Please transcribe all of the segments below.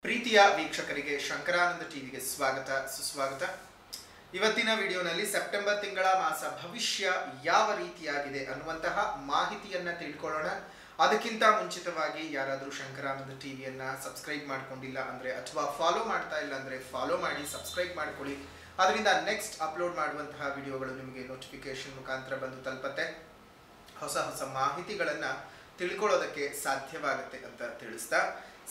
ಪ್ರೀತಿಯ ವೀಕ್ಷಕರಿಗೆ ಶಂಕರಾನಂದ ಟಿವಿಗೆ ಸ್ವಾಗತ ಸುಸ್ವಾಗತ. ಇವತ್ತಿನ ವಿಡಿಯೋನಲ್ಲಿ ಸೆಪ್ಟೆಂಬರ್ ತಿಂಗಳ ಮಾಸ ಭವಿಷ್ಯ ಯಾವ ರೀತಿಯಾಗಿದೆ ಅನ್ನುವಂತಹ ಮಾಹಿತಿಯನ್ನ ತಿಳ್ಕೊಳ್ಳೋಣ. ಅದಕ್ಕಿಂತ ಮುಂಚಿತವಾಗಿ ಯಾರಾದರೂ ಶಂಕರಾನಂದ ಟಿವಿಯನ್ನ ಸಬ್ಸ್ಕ್ರೈಬ್ ಮಾಡ್ಕೊಂಡಿಲ್ಲ ಅಂದ್ರೆ ಅಥವಾ ಫಾಲೋ ಮಾಡ್ತಾ ಇಲ್ಲ ಅಂದ್ರೆ ಫಾಲೋ ಮಾಡಿ, ಸಬ್ಸ್ಕ್ರೈಬ್ ಮಾಡ್ಕೊಳ್ಳಿ. ಅದರಿಂದ ನೆಕ್ಸ್ಟ್ ಅಪ್ಲೋಡ್ ಮಾಡುವಂತಹ ವಿಡಿಯೋಗಳು ನಿಮಗೆ ನೋಟಿಫಿಕೇಶನ್ ಮುಖಾಂತರ ಬಂದು ತಲುಪತ್ತೆ. ಹೊಸ ಹೊಸ ಮಾಹಿತಿಗಳನ್ನ ತಿಳ್ಕೊಳ್ಳೋದಕ್ಕೆ ಸಾಧ್ಯವಾಗುತ್ತೆ ಅಂತ ತಿಳಿಸ್ತಾ,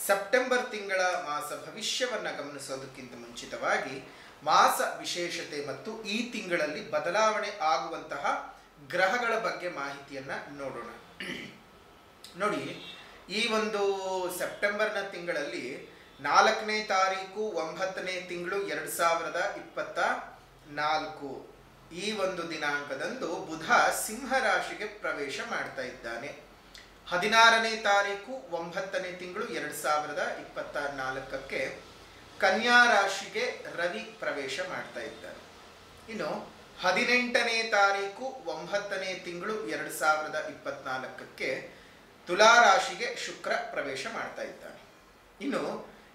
ಸೆಪ್ಟೆಂಬರ್ ತಿಂಗಳ ಮಾಸ ಭವಿಷ್ಯವನ್ನ ಗಮನಿಸೋದಕ್ಕಿಂತ ಮುಂಚಿತವಾಗಿ ಮಾಸ ವಿಶೇಷತೆ ಮತ್ತು ಈ ತಿಂಗಳಲ್ಲಿ ಬದಲಾವಣೆ ಆಗುವಂತಹ ಗ್ರಹಗಳ ಬಗ್ಗೆ ಮಾಹಿತಿಯನ್ನ ನೋಡೋಣ. ನೋಡಿ, ಈ ಒಂದು ಸೆಪ್ಟೆಂಬರ್ನ ತಿಂಗಳಲ್ಲಿ 4ನೇ ತಾರೀಕು 9ನೇ ತಿಂಗಳು 2024 ಈ ಒಂದು ದಿನಾಂಕದಂದು ಬುಧ ಸಿಂಹ ರಾಶಿಗೆ ಪ್ರವೇಶ ಮಾಡ್ತಾ ಇದ್ದಾನೆ. 16ನೇ ತಾರೀಕು 9ನೇ ತಿಂಗಳು 2024 ಕನ್ಯಾ ರಾಶಿಗೆ ರವಿ ಪ್ರವೇಶ ಮಾಡ್ತಾ ಇದ್ದಾನೆ. ಇನ್ನು 18ನೇ ತಾರೀಕು 9ನೇ ತಿಂಗಳು 2024 ತುಲಾ ರಾಶಿಗೆ ಶುಕ್ರ ಪ್ರವೇಶ ಮಾಡ್ತಾ ಇದ್ದಾನೆ. ಇನ್ನು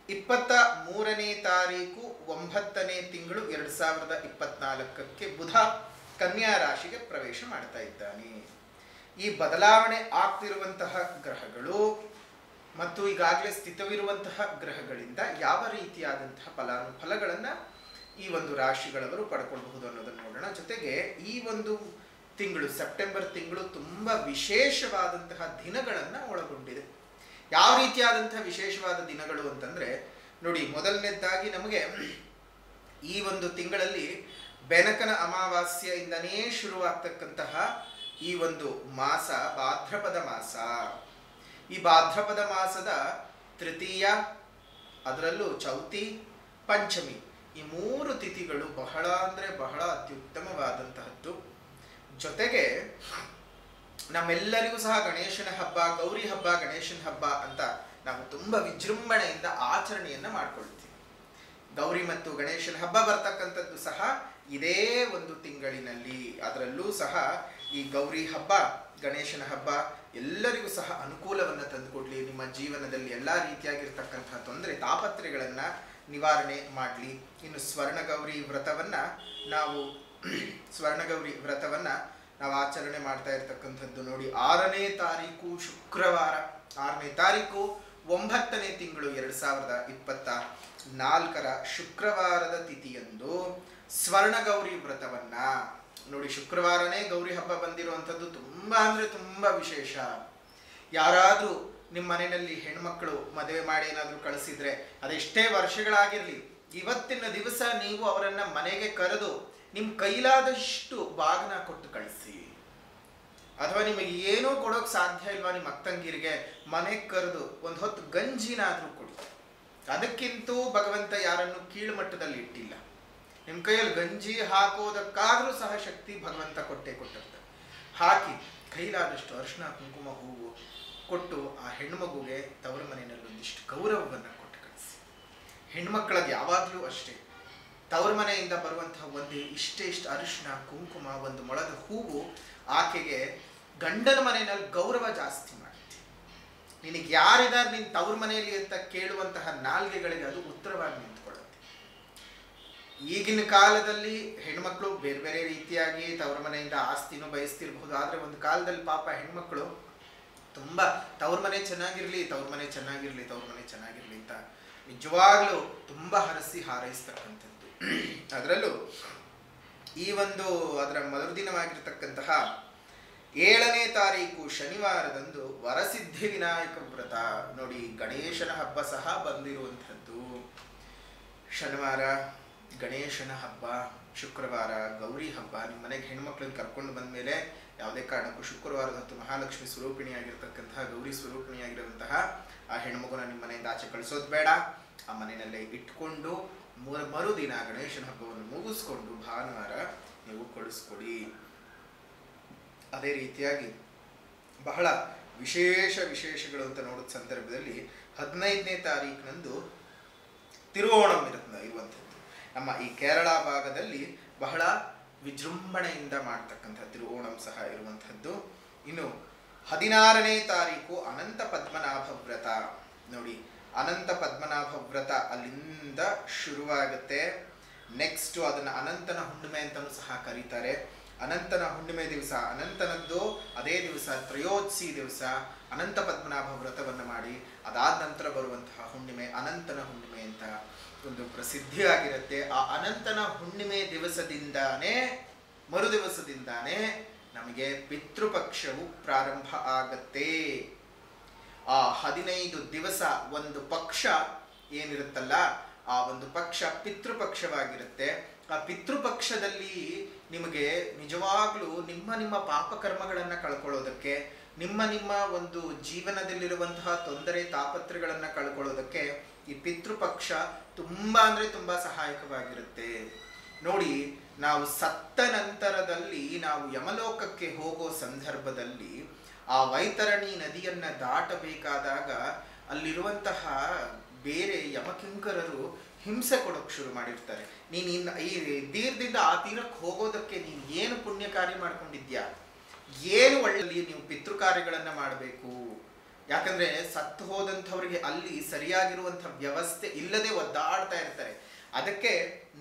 23ನೇ ತಾರೀಕು 9ನೇ ತಿಂಗಳು 2024 ಬುಧ ಕನ್ಯಾ ರಾಶಿಗೆ ಪ್ರವೇಶ ಮಾಡ್ತಾ ಇದ್ದಾನೆ. ಈ ಬದಲಾವಣೆ ಆಗ್ತಿರುವಂತಹ ಗ್ರಹಗಳು ಮತ್ತು ಈಗಾಗಲೇ ಸ್ಥಿತವಿರುವಂತಹ ಗ್ರಹಗಳಿಂದ ಯಾವ ರೀತಿಯಾದಂತಹ ಫಲಾನುಫಲಗಳನ್ನ ಈ ಒಂದು ರಾಶಿಗಳವರು ಪಡ್ಕೊಳ್ಬಹುದು ಅನ್ನೋದನ್ನು ನೋಡೋಣ. ಜೊತೆಗೆ ಈ ಒಂದು ತಿಂಗಳು ಸೆಪ್ಟೆಂಬರ್ ತಿಂಗಳು ತುಂಬಾ ವಿಶೇಷವಾದಂತಹ ದಿನಗಳನ್ನ ಒಳಗೊಂಡಿದೆ. ಯಾವ ರೀತಿಯಾದಂತಹ ವಿಶೇಷವಾದ ದಿನಗಳು ಅಂತಂದ್ರೆ ನೋಡಿ, ಮೊದಲನೇದಾಗಿ ನಮಗೆ ಈ ಒಂದು ತಿಂಗಳಲ್ಲಿ ಬೆನಕನ ಅಮಾವಾಸ್ಯೆಯಿಂದನೇ ಶುರುವಾಗ್ತಕ್ಕಂತಹ ಈ ಒಂದು ಮಾಸ ಭಾದ್ರಪದ ಮಾಸ. ಈ ಭಾದ್ರಪದ ಮಾಸದ ತೃತೀಯ, ಅದರಲ್ಲೂ ಚೌತಿ, ಪಂಚಮಿ ಈ 3 ತಿಥಿಗಳು ಬಹಳ ಅಂದ್ರೆ ಬಹಳ ಅತ್ಯುತ್ತಮವಾದಂತಹದ್ದು. ಜೊತೆಗೆ ನಮ್ಮೆಲ್ಲರಿಗೂ ಸಹ ಗಣೇಶನ ಹಬ್ಬ, ಗೌರಿ ಹಬ್ಬ, ಗಣೇಶನ ಹಬ್ಬ ಅಂತ ನಾವು ತುಂಬಾ ವಿಜೃಂಭಣೆಯಿಂದ ಆಚರಣೆಯನ್ನ ಮಾಡ್ಕೊಳ್ತೀವಿ. ಗೌರಿ ಮತ್ತು ಗಣೇಶನ ಹಬ್ಬ ಬರ್ತಕ್ಕಂಥದ್ದು ಸಹ ಇದೇ ಒಂದು ತಿಂಗಳಿನಲ್ಲಿ. ಅದರಲ್ಲೂ ಸಹ ಈ ಗೌರಿ ಹಬ್ಬ, ಗಣೇಶನ ಹಬ್ಬ ಎಲ್ಲರಿಗೂ ಸಹ ಅನುಕೂಲವನ್ನು ತಂದುಕೊಡ್ಲಿ, ನಿಮ್ಮ ಜೀವನದಲ್ಲಿ ಎಲ್ಲ ರೀತಿಯಾಗಿರ್ತಕ್ಕಂತಹ ತೊಂದರೆ ತಾಪತ್ರೆಗಳನ್ನ ನಿವಾರಣೆ ಮಾಡಲಿ. ಇನ್ನು ಸ್ವರ್ಣಗೌರಿ ವ್ರತವನ್ನ ನಾವು ಆಚರಣೆ ಮಾಡ್ತಾ ಇರ್ತಕ್ಕಂಥದ್ದು ನೋಡಿ, 6ನೇ ತಾರೀಕು ಶುಕ್ರವಾರ, 6ನೇ ತಾರೀಕು 9ನೇ ತಿಂಗಳು 2024 ಶುಕ್ರವಾರದ ತಿಥಿಯಂದು ಸ್ವರ್ಣಗೌರಿ ವ್ರತವನ್ನ ನೋಡಿ. ಶುಕ್ರವಾರನೇ ಗೌರಿ ಹಬ್ಬ ಬಂದಿರುವಂಥದ್ದು ತುಂಬಾ ಅಂದ್ರೆ ತುಂಬಾ ವಿಶೇಷ. ಯಾರಾದ್ರೂ ನಿಮ್ಮ ಮನೆಯಲ್ಲಿ ಹೆಣ್ಮಕ್ಳು ಮದುವೆ ಮಾಡಿ ಏನಾದ್ರೂ ಕಳಿಸಿದ್ರೆ, ಅದೆಷ್ಟೇ ವರ್ಷಗಳಾಗಿರ್ಲಿ, ಇವತ್ತಿನ ದಿವಸ ನೀವು ಅವರನ್ನ ಮನೆಗೆ ಕರೆದು ನಿಮ್ ಕೈಲಾದಷ್ಟು ಬಾಗ್ನ ಕೊಟ್ಟು ಕಳಿಸಿ. ಅಥವಾ ನಿಮಗೆ ಏನೂ ಕೊಡೋಕ್ ಸಾಧ್ಯ ಇಲ್ವಾ ನಿಮ್ಮ ಅಕ್ಕಂಗಿರಿಗೆ, ಮನೆಗೆ ಕರೆದು ಒಂದು ಹೊತ್ತು ಗಂಜಿನಾದ್ರೂ ಕೊಡಿ. ಅದಕ್ಕಿಂತೂ ಭಗವಂತ ಯಾರನ್ನು ಕೀಳು ಮಟ್ಟದಲ್ಲಿ ಇಟ್ಟಿಲ್ಲ. ನಿಮ್ಮ ಕೈಯಲ್ಲಿ ಗಂಜಿ ಹಾಕೋದಕ್ಕಾದ್ರೂ ಸಹ ಶಕ್ತಿ ಭಗವಂತ ಕೊಟ್ಟಿರ್ತಾರೆ. ಹಾಕಿ ಕೈಲಾದಷ್ಟು ಅರಿಶಿನ ಕುಂಕುಮ ಹೂವು ಕೊಟ್ಟು ಆ ಹೆಣ್ಮಗುಗೆ ತವರ ಮನೆಯಲ್ಲಿ ಒಂದಿಷ್ಟು ಗೌರವವನ್ನು ಕೊಟ್ಟು ಕಳಿಸಿ. ಹೆಣ್ಮಕ್ಳಿಗೆ ಯಾವಾಗಲೂ ಅಷ್ಟೇ, ತವರ ಮನೆಯಿಂದ ಬರುವಂತಹ ಇಷ್ಟು ಅರಿಶಿನ ಕುಂಕುಮ, ಒಂದು ಮೊಳದ ಹೂವು ಆಕೆಗೆ ಗಂಡನ ಮನೆಯಲ್ಲಿ ಗೌರವ ಜಾಸ್ತಿ ಮಾಡುತ್ತೆ. ನಿನಗೆ ಯಾರಿದ್ದಾರೆ ನಿನ್ನ ತವರ ಮನೆಯಲ್ಲಿ ಅಂತ ಕೇಳುವಂತಹ ನಾಲ್ಗೆಗಳಿಗೆ ಅದು ಉತ್ತರವಾಗಿ ನಿಂತ್ಕೊಳ್ಳುತ್ತೆ. ಈಗಿನ ಕಾಲದಲ್ಲಿ ಹೆಣ್ಮಕ್ಳು ಬೇರೆ ಬೇರೆ ರೀತಿಯಾಗಿ ತವರ ಮನೆಯಿಂದ ಆಸ್ತಿನೂ ಬಯಸ್ತಿರ್ಬಹುದು. ಆದ್ರೆ ಒಂದು ಕಾಲದಲ್ಲಿ ಪಾಪ ಹೆಣ್ಮಕ್ಳು ತುಂಬಾ ತವ್ರ ಮನೆ ಚೆನ್ನಾಗಿರ್ಲಿ ಅಂತ ನಿಜವಾಗ್ಲೂ ತುಂಬಾ ಹರಸಿ ಹಾರೈಸ್ತಕ್ಕಂಥದ್ದು. ಅದರಲ್ಲೂ ಈ ಒಂದು ಅದರ ಮರುದಿನವಾಗಿರ್ತಕ್ಕಂತಹ 7ನೇ ತಾರೀಕು ಶನಿವಾರದಂದು ವರಸಿದ್ಧಿ ವಿನಾಯಕ ವ್ರತ ನೋಡಿ, ಗಣೇಶನ ಹಬ್ಬ ಸಹ ಬಂದಿರುವಂಥದ್ದು. ಶನಿವಾರ ಗಣೇಶನ ಹಬ್ಬ, ಶುಕ್ರವಾರ ಗೌರಿ ಹಬ್ಬ. ನಿಮ್ಮ ಮನೆಗೆ ಹೆಣ್ಮಕ್ಳನ್ನ ಕರ್ಕೊಂಡು ಬಂದ್ಮೇಲೆ ಯಾವುದೇ ಕಾರಣಕ್ಕೂ ಶುಕ್ರವಾರದ ಹೊತ್ತು ಮಹಾಲಕ್ಷ್ಮಿ ಸ್ವರೂಪಿಣಿಯಾಗಿರ್ತಕ್ಕಂತಹ, ಗೌರಿ ಸ್ವರೂಪಿಣಿಯಾಗಿರುವಂತಹ ಆ ಹೆಣ್ಮಗುನ ನಿಮ್ಮ ಮನೆಯಿಂದ ಆಚೆ ಕಳಿಸೋದು ಬೇಡ. ಆ ಮನೆಯಲ್ಲೇ ಇಟ್ಕೊಂಡು ಮರುದಿನ ಗಣೇಶನ ಹಬ್ಬವನ್ನು ಮುಗಿಸ್ಕೊಂಡು ಭಾನುವಾರ ನೀವು ಕಳಿಸ್ಕೊಡಿ. ಅದೇ ರೀತಿಯಾಗಿ ಬಹಳ ವಿಶೇಷಗಳು ಅಂತ ನೋಡೋ ಸಂದರ್ಭದಲ್ಲಿ 15ನೇ ತಾರೀಕಿನಂದು ತಿರುವೋಣಂ ಇರುವಂಥದ್ದು. ನಮ್ಮ ಈ ಕೇರಳ ಭಾಗದಲ್ಲಿ ಬಹಳ ವಿಜೃಂಭಣೆಯಿಂದ ಮಾಡ್ತಕ್ಕಂಥ ತಿರುವೋಣಂ ಸಹ ಇರುವಂಥದ್ದು. ಇನ್ನು 16ನೇ ತಾರೀಕು ಅನಂತ ಪದ್ಮನಾಭ ವ್ರತ ನೋಡಿ. ಅನಂತ ಪದ್ಮನಾಭ ವ್ರತ ಅಲ್ಲಿಂದ ಶುರುವಾಗುತ್ತೆ. ನೆಕ್ಸ್ಟ್ ಅದನ್ನ ಅನಂತನ ಹುಣ್ಣಿಮೆ ಅಂತಲೂ ಸಹ ಕರೀತಾರೆ. ಅನಂತನ ಹುಣ್ಣಿಮೆ ದಿವಸ, ಅನಂತನದ್ದು ಅದೇ ದಿವಸ ತ್ರಯೋದಶಿ ದಿವಸ ಅನಂತ ಪದ್ಮನಾಭ ವ್ರತವನ್ನು ಮಾಡಿ ಅದಾದ ನಂತರ ಬರುವಂತಹ ಹುಣ್ಣಿಮೆ ಅನಂತನ ಹುಣ್ಣಿಮೆ ಅಂತ ಒಂದು ಪ್ರಸಿದ್ಧಿಯಾಗಿರುತ್ತೆ. ಆ ಅನಂತನ ಹುಣ್ಣಿಮೆ ದಿವಸದಿಂದಾನೇ, ಮರು ದಿವಸದಿಂದಾನೇ ನಮಗೆ ಪಿತೃಪಕ್ಷವು ಪ್ರಾರಂಭ ಆಗತ್ತೆ. ಆ 15 ದಿವಸ ಒಂದು ಪಕ್ಷ ಏನಿರುತ್ತಲ್ಲ, ಆ ಒಂದು ಪಕ್ಷ ಪಿತೃಪಕ್ಷವಾಗಿರುತ್ತೆ. ಆ ಪಿತೃಪಕ್ಷದಲ್ಲಿ ನಿಮಗೆ ನಿಜವಾಗ್ಲೂ ನಿಮ್ಮ ಪಾಪಕರ್ಮಗಳನ್ನು ಕಳ್ಕೊಳ್ಳೋದಕ್ಕೆ, ನಿಮ್ಮ ಒಂದು ಜೀವನದಲ್ಲಿರುವಂತಹ ತೊಂದರೆ ತಾಪತ್ರೆಗಳನ್ನು ಕಳ್ಕೊಳ್ಳೋದಕ್ಕೆ ಈ ಪಿತೃಪಕ್ಷ ತುಂಬಾ ಅಂದ್ರೆ ತುಂಬಾ ಸಹಾಯಕವಾಗಿರುತ್ತೆ. ನೋಡಿ, ನಾವು ಸತ್ತ ನಂತರದಲ್ಲಿ ನಾವು ಯಮಲೋಕಕ್ಕೆ ಹೋಗೋ ಸಂದರ್ಭದಲ್ಲಿ ಆ ವೈತರಣಿ ನದಿಯನ್ನ ದಾಟಬೇಕಾದಾಗ ಅಲ್ಲಿರುವಂತಹ ಬೇರೆ ಯಮಕಿಂಕರರು ಹಿಂಸೆ ಕೊಡೋಕೆ ಶುರು ಮಾಡಿರ್ತಾರೆ. ನೀನು ಈ ತೀರದಿಂದ ಆ ತೀರಕ್ಕೆ ಹೋಗೋದಕ್ಕೆ ನೀನು ಏನು ಪುಣ್ಯ ಕಾರ್ಯ ಮಾಡ್ಕೊಂಡಿದ್ಯಾ, ಏನು ಒಳ್ಳೆಯಲ್ಲಿ ನೀವು ಪಿತೃ ಕಾರ್ಯಗಳನ್ನ ಮಾಡಬೇಕು. ಯಾಕಂದ್ರೆ ಸತ್ತು ಹೋದಂಥವ್ರಿಗೆ ಅಲ್ಲಿ ಸರಿಯಾಗಿರುವಂಥ ವ್ಯವಸ್ಥೆ ಇಲ್ಲದೆ ಒದ್ದಾಡ್ತಾ ಇರ್ತಾರೆ. ಅದಕ್ಕೆ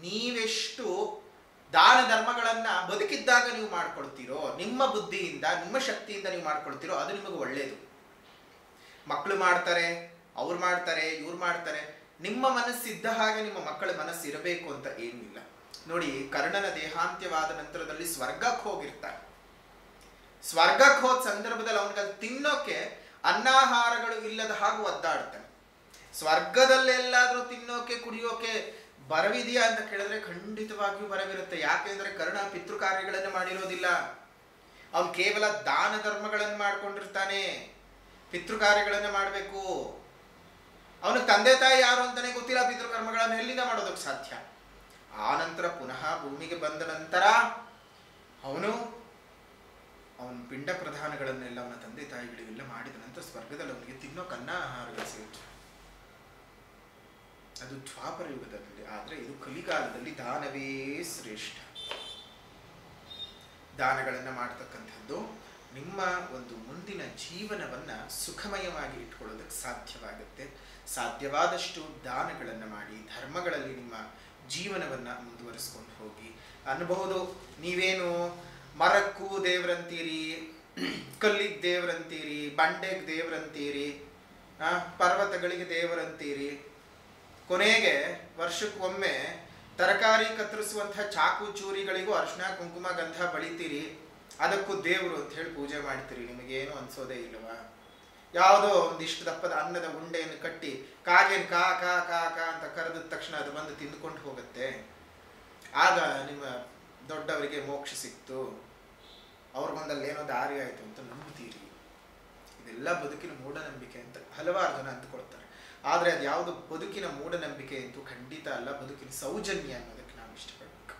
ನೀವೆಷ್ಟು ದಾನ ಧರ್ಮಗಳನ್ನ ಬದುಕಿದ್ದಾಗ ನೀವು ಮಾಡ್ಕೊಳ್ತೀರೋ, ನಿಮ್ಮ ಬುದ್ಧಿಯಿಂದ ನಿಮ್ಮ ಶಕ್ತಿಯಿಂದ ನೀವು ಮಾಡ್ಕೊಳ್ತೀರೋ ಅದು ನಿಮಗೆ ಒಳ್ಳೇದು. ಮಕ್ಕಳು ಮಾಡ್ತಾರೆ, ಅವ್ರು ಮಾಡ್ತಾರೆ, ಇವ್ರು ಮಾಡ್ತಾರೆ, ನಿಮ್ಮ ಮನಸ್ಸಿದ್ದ ಹಾಗೆ ನಿಮ್ಮ ಮಕ್ಕಳ ಮನಸ್ಸು ಇರಬೇಕು ಅಂತ ಏನೂ ಇಲ್ಲ. ನೋಡಿ, ಕರ್ಣನ ದೇಹಾಂತ್ಯವಾದ ನಂತರದಲ್ಲಿ ಸ್ವರ್ಗಕ್ಕೆ ಹೋಗಿರ್ತಾರೆ. ಸ್ವರ್ಗಕ್ಕೆ ಹೋದ ಸಂದರ್ಭದಲ್ಲಿ ಅವನಿಗೆ ತಿನ್ನೋಕೆ ಅನ್ನಾಹಾರಗಳು ಇಲ್ಲದ ಹಾಗೂ ಒದ್ದಾಡ್ತಾನೆ. ಸ್ವರ್ಗದಲ್ಲೆಲ್ಲಾದ್ರೂ ತಿನ್ನೋಕೆ ಕುಡಿಯೋಕೆ ಬರವಿದೆಯಾ ಅಂತ ಕೇಳಿದ್ರೆ ಖಂಡಿತವಾಗಿಯೂ ಬರವಿರುತ್ತೆ. ಯಾಕೆಂದ್ರೆ ಕರ್ಣ ಪಿತೃ ಕಾರ್ಯಗಳನ್ನು ಮಾಡಿರೋದಿಲ್ಲ. ಅವನು ಕೇವಲ ದಾನ ಧರ್ಮಗಳನ್ನು ಮಾಡ್ಕೊಂಡಿರ್ತಾನೆ. ಪಿತೃ ಕಾರ್ಯಗಳನ್ನು ಮಾಡಬೇಕು. ಅವನು ತಂದೆ ತಾಯಿ ಯಾರು ಅಂತಾನೆ ಗೊತ್ತಿಲ್ಲ. ಪಿತೃ ಕರ್ಮಗಳನ್ನು ಎಲ್ಲಿಂದ ಮಾಡೋದಕ್ಕೆ ಸಾಧ್ಯ? ಆ ನಂತರ ಪುನಃ ಭೂಮಿಗೆ ಬಂದ ನಂತರ ಅವನ ಪಿಂಡ ಪ್ರಧಾನಗಳನ್ನೆಲ್ಲ ಅವನ ತಂದೆ ತಾಯಿಗಳಿಗೆಲ್ಲ ಮಾಡಿದ ನಂತರ ಸ್ವರ್ಗದಲ್ಲಿ ಅವನಿಗೆ ತಿನ್ನೋಕೆ ಅನ್ನಾಹಾರಗಳು ಸಿಗುತ್ತೆ. ಅದು ದ್ವಾಪರ ಯುಗದಲ್ಲಿ. ಆದ್ರೆ ಇದು ಕಲಿಕಾಲದಲ್ಲಿ ದಾನವೇ ಶ್ರೇಷ್ಠ. ದಾನಗಳನ್ನ ಮಾಡತಕ್ಕಂಥದ್ದು ನಿಮ್ಮ ಒಂದು ಮುಂದಿನ ಜೀವನವನ್ನ ಸುಖಮಯವಾಗಿ ಇಟ್ಕೊಳ್ಳೋದಕ್ಕೆ ಸಾಧ್ಯವಾಗುತ್ತೆ. ಸಾಧ್ಯವಾದಷ್ಟು ದಾನಗಳನ್ನು ಮಾಡಿ ಧರ್ಮಗಳಲ್ಲಿ ನಿಮ್ಮ ಜೀವನವನ್ನ ಮುಂದುವರಿಸ್ಕೊಂಡು ಹೋಗಿ. ಅನ್ನಬಹುದು, ನೀವೇನು ಮರಕ್ಕೂ ದೇವ್ರಂತೀರಿ, ಕಲ್ಲಿಗೆ ದೇವ್ರಂತೀರಿ, ಬಂಡೆಗೆ ದೇವ್ರಂತೀರಿ, ಪರ್ವತಗಳಿಗೆ ದೇವರಂತೀರಿ, ಕೊನೆಗೆ ವರ್ಷಕ್ಕೊಮ್ಮೆ ತರಕಾರಿ ಕತ್ತರಿಸುವಂತಹ ಚಾಕು ಚೂರಿಗಳಿಗೂ ಅರ್ಶಿನ ಕುಂಕುಮ ಗಂಧ ಬಳಿತೀರಿ, ಅದಕ್ಕೂ ದೇವರು ಅಂತ ಹೇಳಿ ಪೂಜೆ ಮಾಡ್ತೀರಿ. ನಿಮಗೇನು ಅನ್ಸೋದೇ ಇಲ್ಲವಾ? ಯಾವುದೋ ಒಂದಿಷ್ಟು ದಪ್ಪದ ಅನ್ನದ ಉಂಡೆಯನ್ನು ಕಟ್ಟಿ ಕಾಗೇನು ಕಾ ಕಾ ಕಾ ಕಾ ಅಂತ ಕರೆದ ತಕ್ಷಣ ಅದು ಬಂದು ತಿಂದುಕೊಂಡು ಹೋಗುತ್ತೆ. ಆಗ ನಿಮ್ಮ ದೊಡ್ಡವರಿಗೆ ಮೋಕ್ಷ ಸಿಕ್ತು, ಅವ್ರಿಗೊಂದಲ್ಲಿ ಏನೋ ದಾರಿ ಆಯಿತು ಅಂತ ನಂಬುತ್ತೀರಿ. ಇದೆಲ್ಲ ಬದುಕಿನ ಮೂಢನಂಬಿಕೆ ಅಂತ ಹಲವಾರು ಜನ ಅಂದ್ಕೊಳ್ತಾರೆ. ಆದರೆ ಅದು ಯಾವುದು ಬದುಕಿನ ಮೂಢನಂಬಿಕೆ ಅಂತೂ ಖಂಡಿತ ಅಲ್ಲ. ಬದುಕಿನ ಸೌಜನ್ಯ ಅನ್ನೋದಕ್ಕೆ ನಾವು ಇಷ್ಟಪಡಬೇಕು.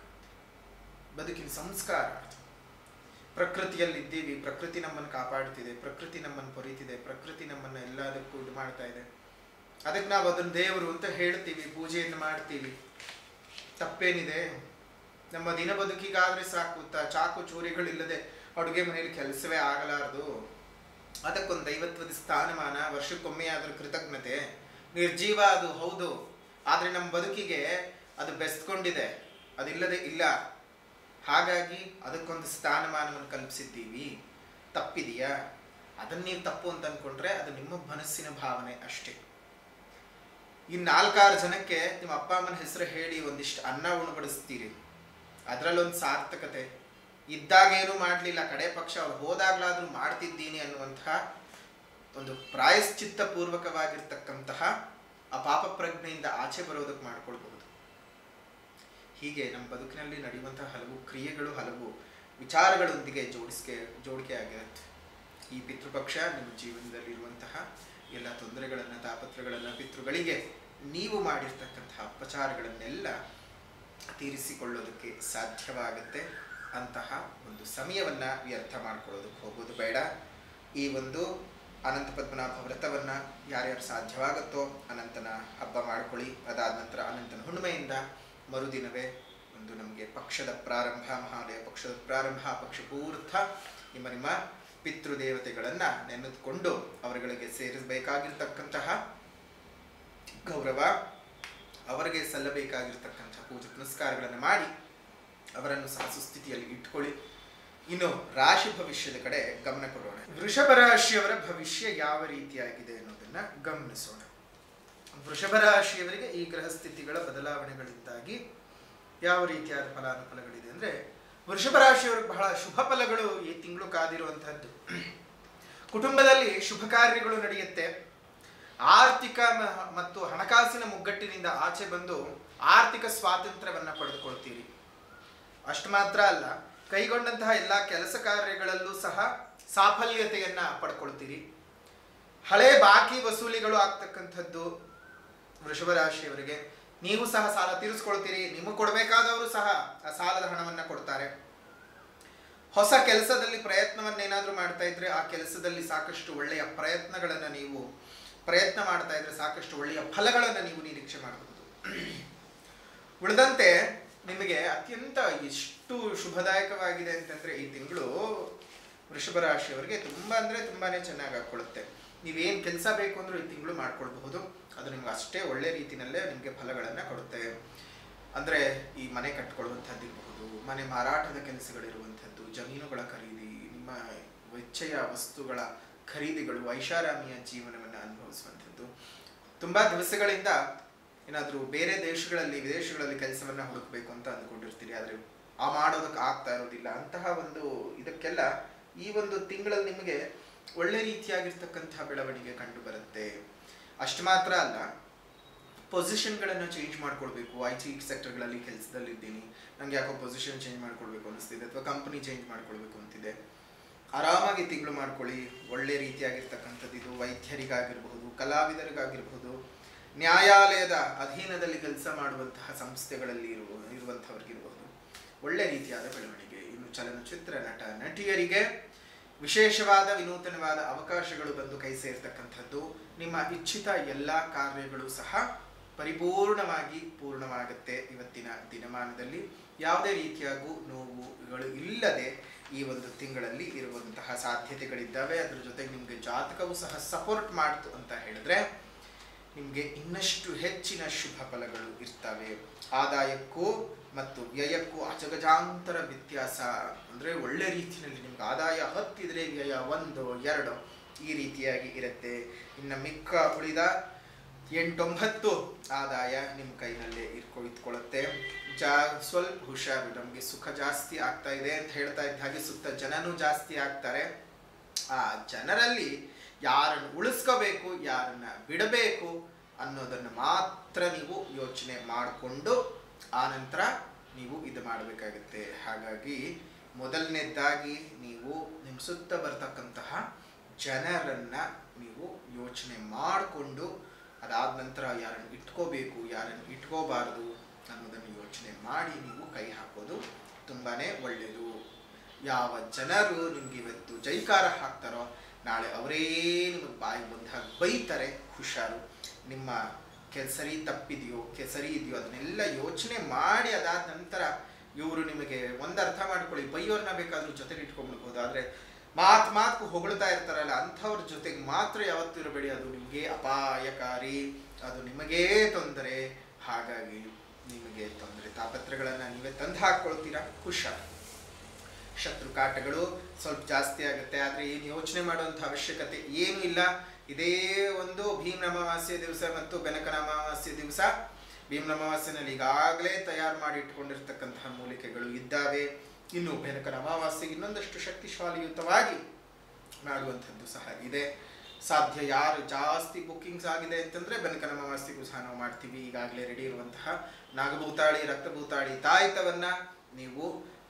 ಬದುಕಿನ ಸಂಸ್ಕಾರ. ಪ್ರಕೃತಿಯಲ್ಲಿದ್ದೀವಿ, ಪ್ರಕೃತಿ ನಮ್ಮನ್ನು ಕಾಪಾಡ್ತಿದೆ, ಪ್ರಕೃತಿ ನಮ್ಮನ್ನು ಪೊರೀತಿದೆ, ಪ್ರಕೃತಿ ನಮ್ಮನ್ನು ಎಲ್ಲದಕ್ಕೂ ಇದು ಮಾಡ್ತಾ ಇದೆ. ಅದಕ್ಕೆ ನಾವು ಅದನ್ನು ದೇವರು ಅಂತ ಹೇಳ್ತೀವಿ, ಪೂಜೆಯನ್ನು ಮಾಡ್ತೀವಿ. ತಪ್ಪೇನಿದೆ? ನಮ್ಮ ದಿನ ಬದುಕಿಗಾದ್ರೆ ಸಾಕು. ಚಾಕು ಚೂರಿಗಳಿಲ್ಲದೆ ಅಡುಗೆ ಮನೆಯಲ್ಲಿ ಕೆಲಸವೇ ಆಗಲಾರದು. ಅದಕ್ಕೊಂದು ದೈವತ್ವದ ಸ್ಥಾನಮಾನ, ವರ್ಷಕ್ಕೊಮ್ಮೆ ಅದರ ಕೃತಜ್ಞತೆ. ನಿರ್ಜೀವ ಅದು ಹೌದು, ಆದರೆ ನಮ್ಮ ಬದುಕಿಗೆ ಅದು ಬೆಸ್ಕೊಂಡಿದೆ, ಅದಿಲ್ಲದೆ ಇಲ್ಲ. ಹಾಗಾಗಿ ಅದಕ್ಕೊಂದು ಸ್ಥಾನಮಾನವನ್ನು ಕಲ್ಪಿಸಿದ್ದೀವಿ. ತಪ್ಪಿದೆಯಾ? ಅದನ್ನ ನೀವು ತಪ್ಪು ಅಂತ ಅಂದ್ಕೊಂಡ್ರೆ ಅದು ನಿಮ್ಮ ಮನಸ್ಸಿನ ಭಾವನೆ ಅಷ್ಟೇ. ಈ 4-6 ಜನಕ್ಕೆ ನಿಮ್ಮ ಅಪ್ಪ ಅಮ್ಮನ ಹೆಸರು ಹೇಳಿ ಒಂದಿಷ್ಟು ಅನ್ನ ಉಣಬಡಿಸ್ತೀರಿ, ಅದರಲ್ಲೊಂದು ಸಾರ್ಥಕತೆ. ಇದ್ದಾಗ ಏನೂ ಮಾಡಲಿಲ್ಲ, ಕಡೆ ಪಕ್ಷ ಅವ್ರು ಹೋದಾಗ್ಲಾದ್ರೂ ಮಾಡ್ತಿದ್ದೀನಿ ಅನ್ನುವಂತಹ ಒಂದು ಪ್ರಾಯಶ್ಚಿತ್ತ ಪೂರ್ವಕವಾಗಿರ್ತಕ್ಕಂತಹ ಆ ಪಾಪ ಪ್ರಜ್ಞೆಯಿಂದ ಆಚೆ ಬರೋದಕ್ಕೆ ಮಾಡ್ಕೊಳ್ಬಹುದು. ಹೀಗೆ ನಮ್ಮ ಬದುಕಿನಲ್ಲಿ ನಡೆಯುವಂತಹ ಹಲವು ಕ್ರಿಯೆಗಳು, ಹಲವು ವಿಚಾರಗಳೊಂದಿಗೆ ಜೋಡಿಕೆ ಆಗಿರುತ್ತೆ. ಈ ಪಿತೃಪಕ್ಷ ನಿಮ್ಮ ಜೀವನದಲ್ಲಿರುವಂತಹ ಎಲ್ಲ ತೊಂದರೆಗಳನ್ನು, ತಾಪತ್ರಗಳನ್ನು, ಪಿತೃಗಳಿಗೆ ನೀವು ಮಾಡಿರ್ತಕ್ಕಂತಹ ಅಪಚಾರಗಳನ್ನೆಲ್ಲ ತೀರಿಸಿಕೊಳ್ಳೋದಕ್ಕೆ ಸಾಧ್ಯವಾಗುತ್ತೆ. ಅಂತಹ ಒಂದು ಸಮಯವನ್ನು ವ್ಯರ್ಥ ಮಾಡ್ಕೊಳ್ಳೋದಕ್ಕೆ ಹೋಗೋದು ಬೇಡ. ಈ ಒಂದು ಅನಂತ ಪದ್ಮನಾಭ ವ್ರತವನ್ನು ಯಾರ್ಯಾರು ಸಾಧ್ಯವಾಗುತ್ತೋ ಅನಂತನ ಹಬ್ಬ ಮಾಡ್ಕೊಳ್ಳಿ. ಅದಾದ ನಂತರ ಅನಂತನ ಹುಣ್ಣಿಮೆಯಿಂದ ಮರುದಿನವೇ ಒಂದು ನಮಗೆ ಪಕ್ಷದ ಪ್ರಾರಂಭ, ಮಹಾಲಯ ಪಕ್ಷದ ಪ್ರಾರಂಭ. ಪಕ್ಷ ಪೂರ್ಥ ನಿಮ್ಮ ಪಿತೃದೇವತೆಗಳನ್ನು ನೆನೆದುಕೊಂಡು ಅವರುಗಳಿಗೆ ಸೇರಿಸಬೇಕಾಗಿರ್ತಕ್ಕಂತಹ ಗೌರವ, ಅವರಿಗೆ ಸಲ್ಲಬೇಕಾಗಿರ್ತಕ್ಕಂಥ ಪೂಜೆ ಪುನಸ್ಕಾರಗಳನ್ನು ಮಾಡಿ ಅವರನ್ನು ಸಹ ಸುಸ್ಥಿತಿಯಲ್ಲಿ ಇಟ್ಕೊಳ್ಳಿ. ಇನ್ನು ರಾಶಿ ಭವಿಷ್ಯದ ಕಡೆ ಗಮನ ಕೊಡೋಣ. ವೃಷಭ ರಾಶಿಯವರ ಭವಿಷ್ಯ ಯಾವ ರೀತಿಯಾಗಿದೆ ಅನ್ನೋದನ್ನ ಗಮನಿಸೋಣ. ವೃಷಭ ರಾಶಿಯವರಿಗೆ ಈ ಗ್ರಹ ಸ್ಥಿತಿಗಳ ಬದಲಾವಣೆಗಳಿಂದಾಗಿ ಯಾವ ರೀತಿಯಾದ ಫಲಾನುಫಲಗಳಿದೆ ಅಂದ್ರೆ, ವೃಷಭ ರಾಶಿಯವರಿಗೆ ಬಹಳ ಶುಭ ಫಲಗಳು ಈ ತಿಂಗಳು ಕಾದಿರುವಂತಹದ್ದು. ಕುಟುಂಬದಲ್ಲಿ ಶುಭ ಕಾರ್ಯಗಳು ನಡೆಯುತ್ತೆ. ಆರ್ಥಿಕ ಮತ್ತು ಹಣಕಾಸಿನ ಮುಗ್ಗಟ್ಟಿನಿಂದ ಆಚೆ ಬಂದು ಆರ್ಥಿಕ ಸ್ವಾತಂತ್ರ್ಯವನ್ನ ಪಡೆದುಕೊಳ್ತೀರಿ. ಅಷ್ಟು ಮಾತ್ರ ಅಲ್ಲ, ಕೈಗೊಂಡಂತಹ ಎಲ್ಲ ಕೆಲಸ ಕಾರ್ಯಗಳಲ್ಲೂ ಸಹ ಸಾಫಲ್ಯತೆಯನ್ನ ಪಡ್ಕೊಳ್ತೀರಿ. ಹಳೆ ಬಾಕಿ ವಸೂಲಿಗಳು ಆಗ್ತಕ್ಕಂಥದ್ದು ವೃಷಭ ರಾಶಿಯವರಿಗೆ. ನೀವು ಸಹ ಸಾಲ ತೀರಿಸ್ಕೊಳ್ತೀರಿ, ನಿಮಗೆ ಕೊಡಬೇಕಾದವರು ಸಹ ಆ ಸಾಲದ ಹಣವನ್ನ ಕೊಡ್ತಾರೆ. ಹೊಸ ಕೆಲಸದಲ್ಲಿ ಪ್ರಯತ್ನವನ್ನೇನಾದ್ರೂ ಮಾಡ್ತಾ ಇದ್ರೆ ಆ ಕೆಲಸದಲ್ಲಿ ಸಾಕಷ್ಟು ಒಳ್ಳೆಯ ಪ್ರಯತ್ನಗಳನ್ನು ನೀವು ಪ್ರಯತ್ನ ಮಾಡ್ತಾ ಇದ್ರೆ ಸಾಕಷ್ಟು ಒಳ್ಳೆಯ ಫಲಗಳನ್ನು ನೀವು ನಿರೀಕ್ಷೆ ಮಾಡಬಹುದು. ಉಳಿದಂತೆ ನಿಮಗೆ ಅತ್ಯಂತ ಎಷ್ಟು ಶುಭದಾಯಕವಾಗಿದೆ ಅಂತಂದ್ರೆ ಈ ತಿಂಗಳು ವೃಷಭ ರಾಶಿಯವರಿಗೆ ತುಂಬಾ ಅಂದ್ರೆ ತುಂಬಾನೇ ಚೆನ್ನಾಗಿ ಹಾಕೊಳ್ಳುತ್ತೆ. ನೀವೇನ್ ಕೆಲಸ ಬೇಕು ಅಂದ್ರೂ ಈ ತಿಂಗಳು ಮಾಡ್ಕೊಳ್ಬಹುದು. ಅದು ನಿಮ್ಗೆ ಅಷ್ಟೇ ಒಳ್ಳೆ ರೀತಿನಲ್ಲೇ ನಿಮಗೆ ಫಲಗಳನ್ನ ಕೊಡುತ್ತೆ. ಅಂದ್ರೆ ಈ ಮನೆ ಕಟ್ಕೊಳ್ಳುವಂಥದ್ದು ಇರಬಹುದು, ಮನೆ ಮಾರಾಟದ ಕೆಲಸಗಳಿರುವಂಥದ್ದು, ಜಮೀನುಗಳ ಖರೀದಿ, ನಿಮ್ಮ ವೆಚ್ಚೆಯ ವಸ್ತುಗಳ ಖರೀದಿಗಳು, ಐಷಾರಾಮಿಯ ಜೀವನವನ್ನು ಅನುಭವಿಸುವಂಥದ್ದು. ತುಂಬಾ ದಿವಸಗಳಿಂದ ಏನಾದರೂ ಬೇರೆ ದೇಶಗಳಲ್ಲಿ ವಿದೇಶಗಳಲ್ಲಿ ಕೆಲಸವನ್ನ ಹುಡುಕಬೇಕು ಅಂತ ಅಂದ್ಕೊಂಡಿರ್ತೀರಿ, ಆದ್ರೆ ಆ ಮಾಡೋದಕ್ಕೆ ಆಗ್ತಾ ಇರೋದಿಲ್ಲ. ಅಂತಹ ಒಂದು ಇದಕ್ಕೆಲ್ಲ ಈ ಒಂದು ತಿಂಗಳಲ್ಲಿ ನಿಮಗೆ ಒಳ್ಳೆ ರೀತಿಯಾಗಿರ್ತಕ್ಕಂತಹ ಬೆಳವಣಿಗೆ ಕಂಡು ಬರುತ್ತೆ. ಅಷ್ಟು ಮಾತ್ರ ಅಲ್ಲ, ಪೊಸಿಷನ್ಗಳನ್ನು ಚೇಂಜ್ ಮಾಡ್ಕೊಳ್ಬೇಕು. IT ಸೆಕ್ಟರ್ಗಳಲ್ಲಿ ಕೆಲಸದಲ್ಲಿದ್ದೀನಿ, ನಂಗೆ ಯಾಕೋ ಪೊಸಿಷನ್ ಚೇಂಜ್ ಮಾಡ್ಕೊಳ್ಬೇಕು ಅನಿಸ್ತಿದೆ, ಅಥವಾ ಕಂಪನಿ ಚೇಂಜ್ ಮಾಡ್ಕೊಳ್ಬೇಕು ಅಂತಿದೆ, ಆರಾಮಾಗಿ ತಿಂಗಳು ಮಾಡ್ಕೊಳ್ಳಿ. ಒಳ್ಳೆ ರೀತಿಯಾಗಿರ್ತಕ್ಕಂಥದ್ದು ಇದು. ವೈದ್ಯರಿಗಾಗಿರ್ಬಹುದು, ಕಲಾವಿದರಿಗಾಗಿರ್ಬಹುದು, ನ್ಯಾಯಾಲಯದ ಅಧೀನದಲ್ಲಿ ಕೆಲಸ ಮಾಡುವಂತಹ ಸಂಸ್ಥೆಗಳಲ್ಲಿ ಇರುವಂಥವ್ರಿಗಿರಬಹುದು ಒಳ್ಳೆ ರೀತಿಯಾದ ಬೆಳವಣಿಗೆ. ಇನ್ನು ಚಲನಚಿತ್ರ ನಟ ನಟಿಯರಿಗೆ ವಿಶೇಷವಾದ ವಿನೂತನವಾದ ಅವಕಾಶಗಳು ಬಂದು ಕೈ ಸೇರ್ತಕ್ಕಂಥದ್ದು. ನಿಮ್ಮ ಇಚ್ಛಿತ ಎಲ್ಲ ಕಾರ್ಯಗಳು ಸಹ ಪರಿಪೂರ್ಣವಾಗಿ ಪೂರ್ಣವಾಗುತ್ತೆ. ಇವತ್ತಿನ ದಿನಮಾನದಲ್ಲಿ ಯಾವುದೇ ರೀತಿಯಾಗೂ ನೋವುಗಳು ಇಲ್ಲದೆ ಈ ಒಂದು ತಿಂಗಳಲ್ಲಿ ಇರುವಂತಹ ಸಾಧ್ಯತೆಗಳಿದ್ದಾವೆ. ಅದರ ಜೊತೆಗೆ ನಿಮಗೆ ಜಾತಕವು ಸಹ ಸಪೋರ್ಟ್ ಮಾಡ್ತು ಅಂತ ಹೇಳಿದ್ರೆ ನಿಮಗೆ ಇನ್ನಷ್ಟು ಹೆಚ್ಚಿನ ಶುಭ ಫಲಗಳು ಇರ್ತವೆ. ಆದಾಯಕ್ಕೂ ಮತ್ತು ವ್ಯಯಕ್ಕೂ ಅಜಗಜಾಂತರ ವ್ಯತ್ಯಾಸ. ಅಂದರೆ ಒಳ್ಳೆ ರೀತಿಯಲ್ಲಿ ನಿಮ್ಗೆ ಆದಾಯ ಹತ್ತಿದ್ರೆ ವ್ಯಯ 1, 2 ಈ ರೀತಿಯಾಗಿ ಇರುತ್ತೆ. ಇನ್ನು ಮಿಕ್ಕ ಉಳಿದ 8-9 ಆದಾಯ ನಿಮ್ಮ ಕೈನಲ್ಲೇ ಇಟ್ಕೊಳ್ಳುತ್ತೆ. ಸ್ವಲ್ಪ ಹುಷಾರು. ನಮಗೆ ಸುಖ ಜಾಸ್ತಿ ಆಗ್ತಾ ಇದೆ ಅಂತ ಹೇಳ್ತಾ ಇದ್ದ ಹಾಗೆ ಸುತ್ತ ಜನನೂ ಜಾಸ್ತಿ ಆಗ್ತಾರೆ. ಆ ಜನರಲ್ಲಿ ಯಾರನ್ನು ಉಳಿಸ್ಕೋಬೇಕು, ಯಾರನ್ನ ಬಿಡಬೇಕು ಅನ್ನೋದನ್ನು ಮಾತ್ರ ನೀವು ಯೋಚನೆ ಮಾಡಿಕೊಂಡು ಆನಂತರ ನೀವು ಇದು ಮಾಡಬೇಕಾಗುತ್ತೆ. ಹಾಗಾಗಿ ಮೊದಲನೇದಾಗಿ ನೀವು ನಿಮ್ಮ ಸುತ್ತ ಬರ್ತಕ್ಕಂತಹ ಜನರನ್ನ ನೀವು ಯೋಚನೆ ಮಾಡಿಕೊಂಡು ಅದಾದ ನಂತರ ಯಾರನ್ನು ಇಟ್ಕೋಬೇಕು, ಯಾರನ್ನು ಇಟ್ಕೋಬಾರದು ಅನ್ನೋದನ್ನು ಯೋಚನೆ ಮಾಡಿ ನೀವು ಕೈ ಹಾಕೋದು ತುಂಬಾನೇ ಒಳ್ಳೆಯದು. ಯಾವ ಜನರು ನಿಮ್ಗೆ ಇವತ್ತು ಜೈಕಾರ ಹಾಕ್ತಾರೋ ನಾಳೆ ಅವರೇ ನಿಮಗೆ ಬಾಯಿ ಬಂದಾಗ ಬೈತಾರೆ. ಹುಷಾರು. ನಿಮ್ಮ ಸರಿ ತಪ್ಪಿದೆಯೋ ಸರಿ ಇದೆಯೋ ಅದನ್ನೆಲ್ಲ ಯೋಚನೆ ಮಾಡಿ ಅದಾದ ನಂತರ ಇವರು ನಿಮಗೆ ಒಂದು ಅರ್ಥ ಮಾಡ್ಕೊಳ್ಳಿ, ಬೈಯೋರ್ನ ಬೇಕಾದ್ರೂ ಜೊತೆಗೆ ಇಟ್ಕೊಂಡ್ಬಿಡ್ಬೋದು, ಆದರೆ ಮಾತು ಹೊಗಳ್ತಾ ಇರ್ತಾರಲ್ಲ ಅಂಥವ್ರ ಜೊತೆಗೆ ಮಾತ್ರ ಯಾವತ್ತೂ ಇರಬೇಡಿ. ಅದು ನಿಮಗೆ ಅಪಾಯಕಾರಿ, ಅದು ನಿಮಗೇ ತೊಂದರೆ. ಹಾಗಾಗಿ ನಿಮಗೆ ತೊಂದರೆ ತಾಪತ್ರಗಳನ್ನು ನೀವೇ ತಂದು ಹಾಕ್ಕೊಳ್ತೀರಾ. ಹುಷಾರು. ಶತ್ರು ಕಾಟಗಳು ಸ್ವಲ್ಪ ಜಾಸ್ತಿ ಆಗುತ್ತೆ, ಆದರೆ ಏನು ಯೋಚನೆ ಮಾಡುವಂಥ ಅವಶ್ಯಕತೆ ಏನೂ ಇಲ್ಲ. ಇದೇ ಒಂದು ಭೀಮನ ಅಮಾವಾಸ್ಯೆ ದಿವಸ ಮತ್ತು ಬೆನಕನ ಅಮಾವಾಸ್ಯೆ ದಿವಸ, ಭೀಮನ ಅಮಾವಾಸ್ಯೆನಲ್ಲಿ ಈಗಾಗಲೇ ತಯಾರು ಮಾಡಿ ಇಟ್ಕೊಂಡಿರ್ತಕ್ಕಂತಹ ಮೂಲಿಕೆಗಳು ಇದ್ದಾವೆ. ಇನ್ನು ಬೆನಕನ ಅಮಾವಾಸ್ಯೆಗೆ ಇನ್ನೊಂದಷ್ಟು ಶಕ್ತಿಶಾಲಿಯುತವಾಗಿ ಮಾಡುವಂಥದ್ದು ಸಹ ಇದೆ. ಸಾಧ್ಯ ಯಾರು ಜಾಸ್ತಿ ಬುಕ್ಕಿಂಗ್ಸ್ ಆಗಿದೆ ಅಂತಂದರೆ ಬೆನಕನ ಅಮಾವಾಸ್ಯೆಗೂ ಸಹ ನಾವು ಮಾಡ್ತೀವಿ. ಈಗಾಗಲೇ ರೆಡಿ ಇರುವಂತಹ ನಾಗಭೂತಾಳಿ, ರಕ್ತಭೂತಾಳಿ ತಾಯಿತವನ್ನು ನೀವು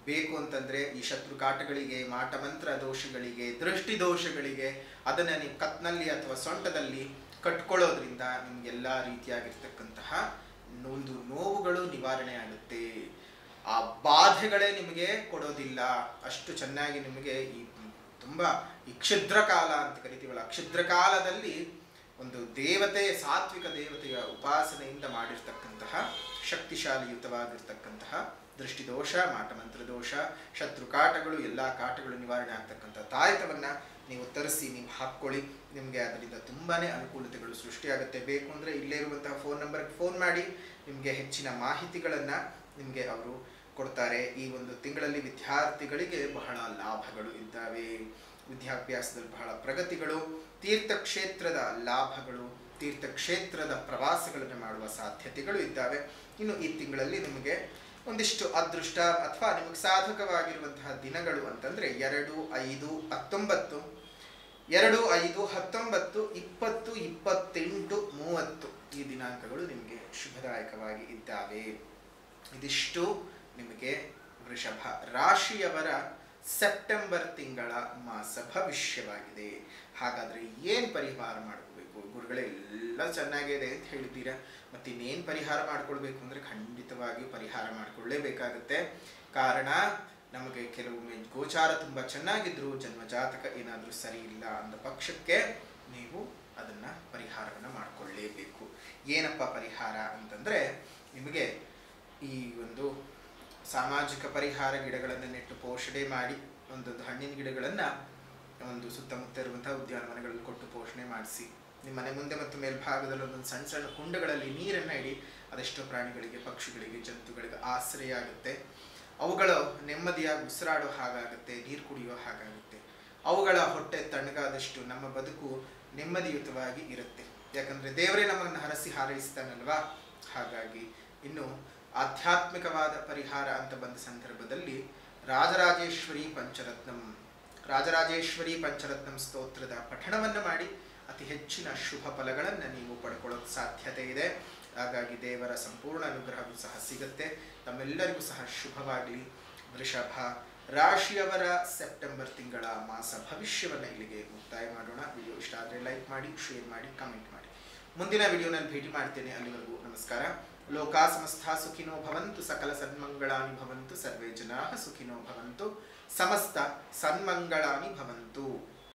ಬೇಕು ಅಂತಂದರೆ ಈ ಶತ್ರು ಕಾಟಗಳಿಗೆ, ಮಾಟಮಂತ್ರ ದೋಷಗಳಿಗೆ, ದೃಷ್ಟಿ ದೋಷಗಳಿಗೆ ಅದನ್ನು ನೀವು ಕತ್ನಲ್ಲಿ ಅಥವಾ ಸೊಂಟದಲ್ಲಿ ಕಟ್ಕೊಳ್ಳೋದ್ರಿಂದ ನಿಮಗೆಲ್ಲ ರೀತಿಯಾಗಿರ್ತಕ್ಕಂತಹ ಒಂದು ನೋವುಗಳು ನಿವಾರಣೆ ಆಗುತ್ತೆ. ಆ ಬಾಧೆಗಳೇ ನಿಮಗೆ ಕೊಡೋದಿಲ್ಲ. ಅಷ್ಟು ಚೆನ್ನಾಗಿ ನಿಮಗೆ ಈ ಕ್ಷುದ್ರ ಕಾಲ ಅಂತ ಕರಿತೀವಲ್ಲ, ಕ್ಷುದ್ರ ಕಾಲದಲ್ಲಿ ಒಂದು ದೇವತೆ, ಸಾತ್ವಿಕ ದೇವತೆಯ ಉಪಾಸನೆಯಿಂದ ಮಾಡಿರ್ತಕ್ಕಂತಹ ಶಕ್ತಿಶಾಲಿಯುತವಾಗಿರ್ತಕ್ಕಂತಹ ದೃಷ್ಟಿದೋಷ, ಮಾಟಮಂತ್ರ ದೋಷ, ಶತ್ರು ಕಾಟಗಳು, ಎಲ್ಲ ಕಾಟಗಳು ನಿವಾರಣೆ ಆಗ್ತಕ್ಕಂಥ ತಾಯಿತವನ್ನ ನೀವು ತರಿಸಿ ನೀವು ಹಾಕ್ಕೊಳ್ಳಿ. ನಿಮಗೆ ಅದರಿಂದ ತುಂಬಾ ಅನುಕೂಲತೆಗಳು ಸೃಷ್ಟಿಯಾಗುತ್ತೆ. ಬೇಕು ಅಂದರೆ ಇಲ್ಲೇ ಇರುವಂತಹ ಫೋನ್ ನಂಬರ್ಗೆ ಫೋನ್ ಮಾಡಿ ನಿಮಗೆ ಹೆಚ್ಚಿನ ಮಾಹಿತಿಗಳನ್ನು ನಿಮಗೆ ಅವರು ಕೊಡ್ತಾರೆ. ಈ ಒಂದು ತಿಂಗಳಲ್ಲಿ ವಿದ್ಯಾರ್ಥಿಗಳಿಗೆ ಬಹಳ ಲಾಭಗಳು ಇದ್ದಾವೆ. ವಿದ್ಯಾಭ್ಯಾಸದಲ್ಲಿ ಬಹಳ ಪ್ರಗತಿಗಳು, ತೀರ್ಥಕ್ಷೇತ್ರದ ಲಾಭಗಳು, ತೀರ್ಥಕ್ಷೇತ್ರದ ಪ್ರವಾಸಗಳನ್ನು ಮಾಡುವ ಸಾಧ್ಯತೆಗಳು ಇದ್ದಾವೆ. ಇನ್ನು ಈ ತಿಂಗಳಲ್ಲಿ ನಿಮಗೆ ಒಂದಿಷ್ಟು ಅದೃಷ್ಟ ಅಥವಾ ನಿಮಗೆ ಸಾಧಕವಾಗಿರುವಂತಹ ದಿನಗಳು ಅಂತಂದರೆ 2, 5, 19, 2, 5, 19, 20, 28, 30 ಈ ದಿನಾಂಕಗಳು ನಿಮಗೆ ಶುಭದಾಯಕವಾಗಿ ಇದ್ದಾವೆ. ಇದಿಷ್ಟು ನಿಮಗೆ ವೃಷಭ ರಾಶಿಯವರ ಸೆಪ್ಟೆಂಬರ್ ತಿಂಗಳ ಮಾಸ ಭವಿಷ್ಯವಾಗಿದೆ. ಹಾಗಾದರೆ ಏನು ಪರಿಹಾರ ಮಾಡ್ಕೋಬೇಕು? ಗುರುಗಳೇ ಎಲ್ಲ ಚೆನ್ನಾಗಿದೆ ಅಂತ ಹೇಳಿದ್ದೀರಾ, ಮತ್ತು ಇನ್ನೇನು ಪರಿಹಾರ ಮಾಡ್ಕೊಳ್ಬೇಕು ಅಂದರೆ ಖಂಡಿತವಾಗಿಯೂ ಪರಿಹಾರ ಮಾಡಿಕೊಳ್ಳೇಬೇಕಾಗುತ್ತೆ. ಕಾರಣ ನಮಗೆ ಕೆಲವೊಮ್ಮೆ ಗೋಚಾರ ತುಂಬ ಚೆನ್ನಾಗಿದ್ರು ಜನ್ಮಜಾತಕ ಏನಾದರೂ ಸರಿ ಇಲ್ಲ ಅಂದ ಪಕ್ಷಕ್ಕೆ ನೀವು ಅದನ್ನು ಪರಿಹಾರವನ್ನು ಮಾಡಿಕೊಳ್ಳೇಬೇಕು. ಏನಪ್ಪ ಪರಿಹಾರ ಅಂತಂದರೆ, ನಿಮಗೆ ಈ ಒಂದು ಸಾಮಾಜಿಕ ಪರಿಹಾರ ಗಿಡಗಳನ್ನು ನೆಟ್ಟು ಪೋಷಣೆ ಮಾಡಿ, ಒಂದೊಂದು ಹಣ್ಣಿನ ಗಿಡಗಳನ್ನು ಒಂದು ಸುತ್ತಮುತ್ತ ಇರುವಂತಹ ಉದ್ಯಾನವನಗಳಲ್ಲಿ ಕೊಟ್ಟು ಪೋಷಣೆ ಮಾಡಿಸಿ, ನಿಮ್ಮ ಮನೆ ಮುಂದೆ ಮತ್ತು ಮೇಲ್ಭಾಗದಲ್ಲಿ ಒಂದೊಂದು ಸಣ್ಣ ಸಣ್ಣ ಕುಂಡಗಳಲ್ಲಿ ನೀರನ್ನು ಇಡಿ. ಅದೆಷ್ಟೋ ಪ್ರಾಣಿಗಳಿಗೆ, ಪಕ್ಷಿಗಳಿಗೆ, ಜಂತುಗಳಿಗೆ ಆಶ್ರಯ ಆಗುತ್ತೆ. ಅವುಗಳು ನೆಮ್ಮದಿಯಾಗಿ ಉಸಿರಾಡೋ ಹಾಗಾಗುತ್ತೆ, ನೀರು ಕುಡಿಯೋ ಹಾಗಾಗುತ್ತೆ. ಅವುಗಳ ಹೊಟ್ಟೆ ತಣ್ಣಗಾದಷ್ಟು ನಮ್ಮ ಬದುಕು ನೆಮ್ಮದಿಯುತವಾಗಿ ಇರುತ್ತೆ. ಯಾಕಂದರೆ ದೇವರೇ ನಮ್ಮನ್ನು ಹರಸಿ ಹಾರೈಸ್ತಾನಲ್ವಾ. ಹಾಗಾಗಿ ಇನ್ನು ಆಧ್ಯಾತ್ಮಿಕವಾದ ಪರಿಹಾರ ಅಂತ ಬಂದ ಸಂದರ್ಭದಲ್ಲಿ ರಾಜರಾಜೇಶ್ವರಿ ಪಂಚರತ್ನಂ ಸ್ತೋತ್ರದ ಪಠಣವನ್ನು ಮಾಡಿ ಅತಿ ಹೆಚ್ಚಿನ ಶುಭ ಫಲಗಳನ್ನು ನೀವು ಪಡ್ಕೊಳ್ಳೋಕೆ ಸಾಧ್ಯತೆ ಇದೆ. ಹಾಗಾಗಿ ದೇವರ ಸಂಪೂರ್ಣ ಅನುಗ್ರಹವೂ ಸಹ ಸಿಗುತ್ತೆ. ತಮ್ಮೆಲ್ಲರಿಗೂ ಸಹ ಶುಭವಾಗಲಿ. ವೃಷಭ ರಾಶಿಯವರ ಸೆಪ್ಟೆಂಬರ್ ತಿಂಗಳ ಮಾಸ ಭವಿಷ್ಯವನ್ನು ಇಲ್ಲಿಗೆ ಮುಕ್ತಾಯ ಮಾಡೋಣ. ವಿಡಿಯೋ ಇಷ್ಟ ಆದರೆ ಲೈಕ್ ಮಾಡಿ, ಶೇರ್ ಮಾಡಿ, ಕಮೆಂಟ್ ಮಾಡಿ. ಮುಂದಿನ ವಿಡಿಯೋನಲ್ಲಿ ಭೇಟಿ ಮಾಡ್ತೇನೆ. ಅಲ್ಲಿವರೆಗೂ ನಮಸ್ಕಾರ. ಲೋಕಾ ಸಮಸ್ತ ಸುಖಿನೋ ಭವಂತು, ಸಕಲ ಸನ್ಮಂಗಳಾನಿ ಭವಂತು, ಸರ್ವೇ ಜನಾಃ ಸುಖಿನೋ ಭವಂತು, ಸಮಸ್ತ ಸನ್ಮಂಗಳಾನಿ ಭವಂತು.